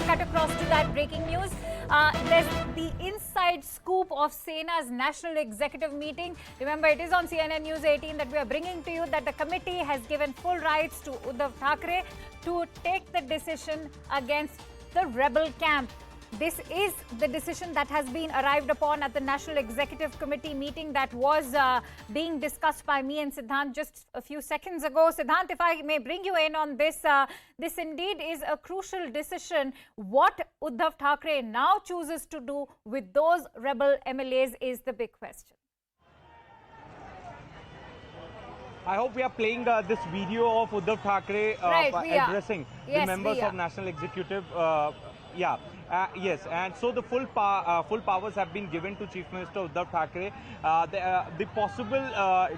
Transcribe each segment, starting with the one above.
cut across to that breaking news. There's the inside scoop of Sena's national executive meeting. Remember, it is on CNN News 18 that we are bringing to you that the committee has given full rights to Uddhav Thackeray to take the decision against the rebel camp. This is the decision that has been arrived upon at the National Executive Committee meeting that was being discussed by me and Siddhant just a few seconds ago. Siddhant, if I may bring you in on this, this indeed is a crucial decision. What Uddhav Thackeray now chooses to do with those rebel MLAs is the big question. I hope we are playing this video of Uddhav Thackeray addressing the members of National Executive. Yes, and so the full powers have been given to Chief Minister Uddhav Thackeray. The possible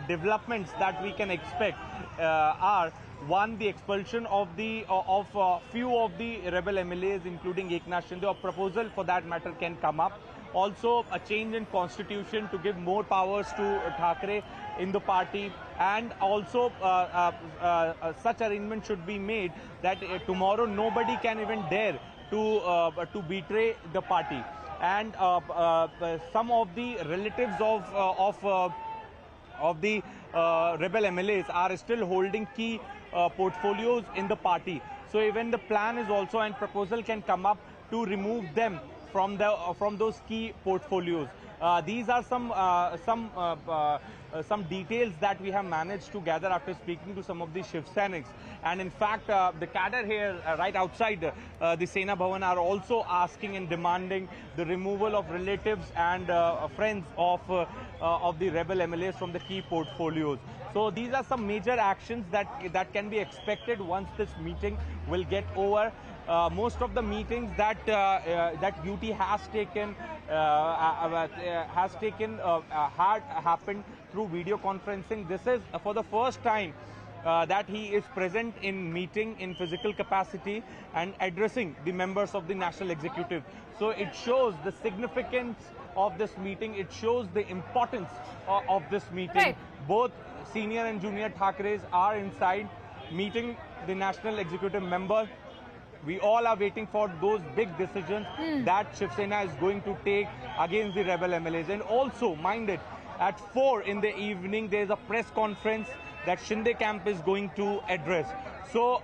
developments that we can expect are one, the expulsion of the few of the rebel MLAs, including Eknath Shinde. A proposal for that matter can come up. Also, a change in constitution to give more powers to Thackeray in the party, and also such arrangement should be made that tomorrow nobody can even dare to betray the party, and some of the relatives of the rebel MLAs are still holding key portfolios in the party. So even the plan is also, and proposal can come up to remove them from those key portfolios. These are some details that we have managed to gather after speaking to some of the Shiv Senics. And in fact, the cadre here right outside the Sena Bhavan are also asking and demanding the removal of relatives and friends of the rebel MLAs from the key portfolios. So these are some major actions that can be expected once this meeting will get over. Most of the meetings that UT has taken had happened through video conferencing. This is for the first time that he is present in meeting in physical capacity and addressing the members of the National Executive. So it shows the significance of this meeting. It shows the importance of this meeting. Right. Both senior and junior Thackerays are inside meeting the National Executive member. We all are waiting for those big decisions that Shiv Sena is going to take against the rebel MLAs. And also, mind it, at 4 in the evening, there is a press conference that Shinde camp is going to address. So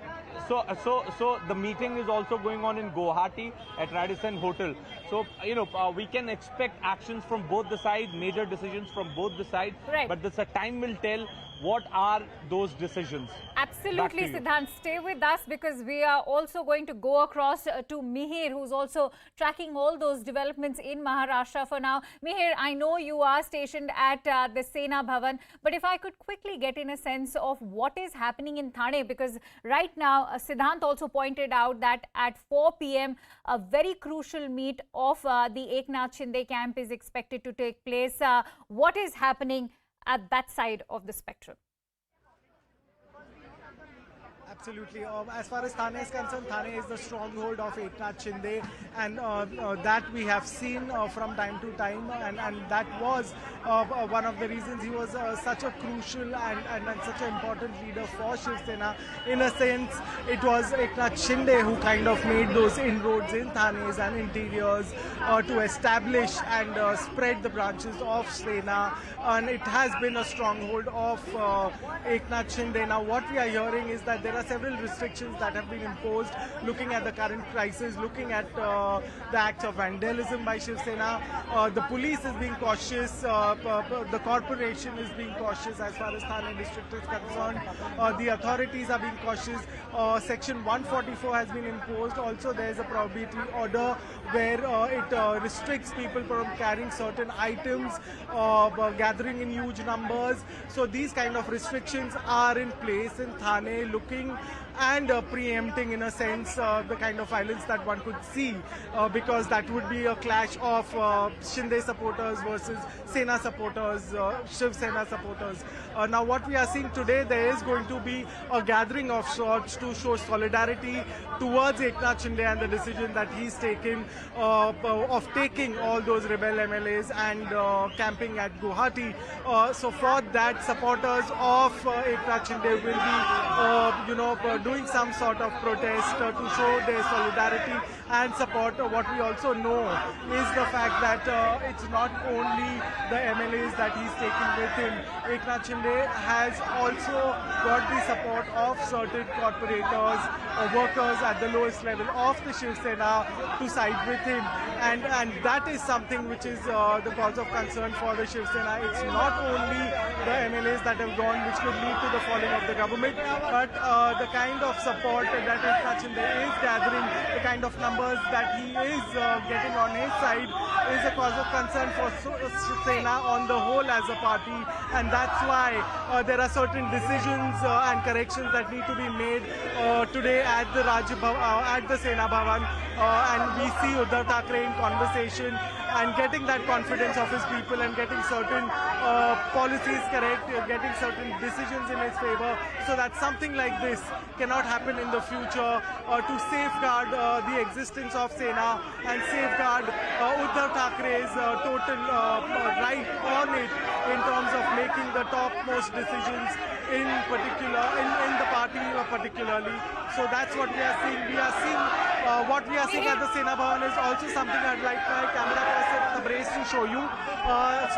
the meeting is also going on in Guwahati at Radisson Hotel. So, we can expect actions from both the sides, major decisions from both the sides. Right. But time will tell what are those decisions. Absolutely, Siddhant. Stay with us because we are also going to go across to Mihir, who's also tracking all those developments in Maharashtra for now. Mihir, I know you are stationed at the Sena Bhavan, but if I could quickly get in a sense of what is happening in Thane, because right now, Siddhant also pointed out that at 4 p.m., a very crucial meet of the Eknath Shinde camp is expected to take place. What is happening at that side of the spectrum? Absolutely. As far as Thane is concerned, Thane is the stronghold of Eknath Shinde, and that we have seen from time to time, and that was one of the reasons he was such a crucial and such an important leader for Shiv Sena. In a sense, it was Eknath Shinde who kind of made those inroads in Thanes and interiors to establish and spread the branches of Sena, and it has been a stronghold of Eknath Shinde. Now, what we are hearing is that there are several restrictions that have been imposed, looking at the current crisis, looking at the acts of vandalism by Shiv Sena. The police is being cautious, the corporation is being cautious as far as Thane district is concerned. The authorities are being cautious. Section 144 has been imposed. Also, there is a prohibitory order where it restricts people from carrying certain items, gathering in huge numbers. So these kind of restrictions are in place in Thane, looking and preempting in a sense the kind of violence that one could see, because that would be a clash of Shinde supporters versus Sena supporters, Shiv Sena supporters. Now what we are seeing today, there is going to be a gathering of sorts to show solidarity towards Eknath Shinde and the decision that he's taken of taking all those rebel MLAs and camping at Guwahati. So for that, supporters of Eknath Shinde will be doing some sort of protest to show their solidarity and support. What we also know is the fact that it's not only the MLAs that he's taking with him. Eknath Shinde has also got the support of certain corporators or workers at the lowest level of the Shiv Sena to side with him, and that is something which is the cause of concern for the Shiv Sena. It's not only the MLAs that have gone which could lead to the falling of the government, but the kind of support that Eknath Shinde is gathering, the kind of numbers that he is getting on his side is a cause of concern for Shiv Sena on the whole as a party, and that's why there are certain decisions and corrections that need to be made today at the at the Sena Bhavan, and we see Uddhav Thackeray in conversation and getting that confidence of his people and getting certain policies correct, getting certain decisions in his favor, so that something like this cannot happen in the future, to safeguard the existence of Sena and safeguard Uddhav Thackeray's total right on it in terms of making the topmost decisions in particular, in the party particularly. So that's what we are seeing. We are seeing what we are seeing at the Sena Bhavan is also something I'd like my camera person Tabrez to show you.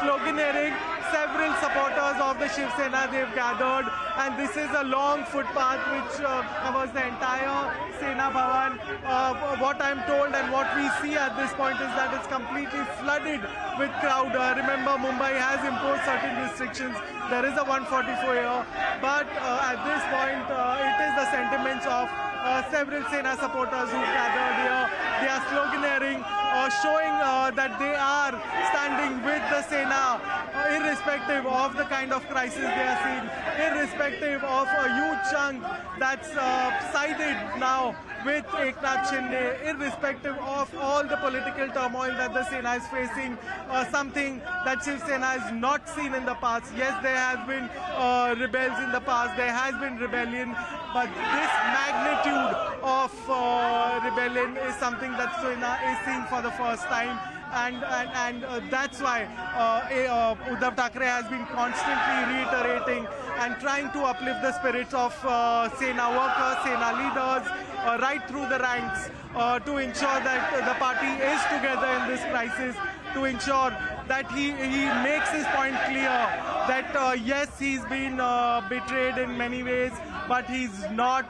Sloganeering, several supporters of the Shiv Sena, they've gathered, and this is a long footpath which covers the entire Sena Bhavan. What I'm told and what we see at this point is that it's completely flooded with crowd. Remember, Mumbai has imposed certain restrictions. There is a 144 here, but at this point, it is the sentiments of several Sena supporters who gathered here. They are sloganeering, showing that they are standing with the Sena, irrespective of the kind of crisis they are seeing, irrespective of a huge chunk that's sided now with Eknath Shinde, irrespective of all the political turmoil that the Sena is facing, something that Shiv Sena has not seen in the past. Yes, there have been rebels in the past, there has been rebellion, but this magnitude of rebellion is something that Sena is seeing for the first time. And that's why Uddhav Thackeray has been constantly reiterating and trying to uplift the spirits of Sena workers, Sena leaders, right through the ranks, to ensure that the party is together in this crisis, to ensure that he makes his point clear that yes, he's been betrayed in many ways, but he's not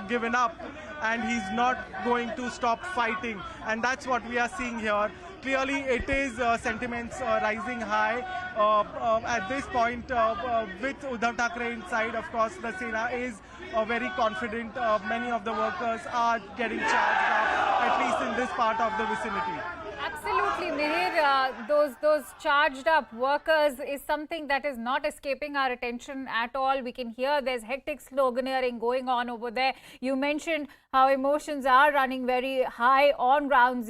given up, and he's not going to stop fighting. And that's what we are seeing here. Clearly, it is sentiments rising high at this point with Uddhav Thackeray inside. Of course, the Sena is very confident. Many of the workers are getting charged up, at least in this part of the vicinity. Absolutely, Mihir. Those charged up workers is something that is not escaping our attention at all. We can hear there's hectic sloganeering going on over there. You mentioned how emotions are running very high on ground zero.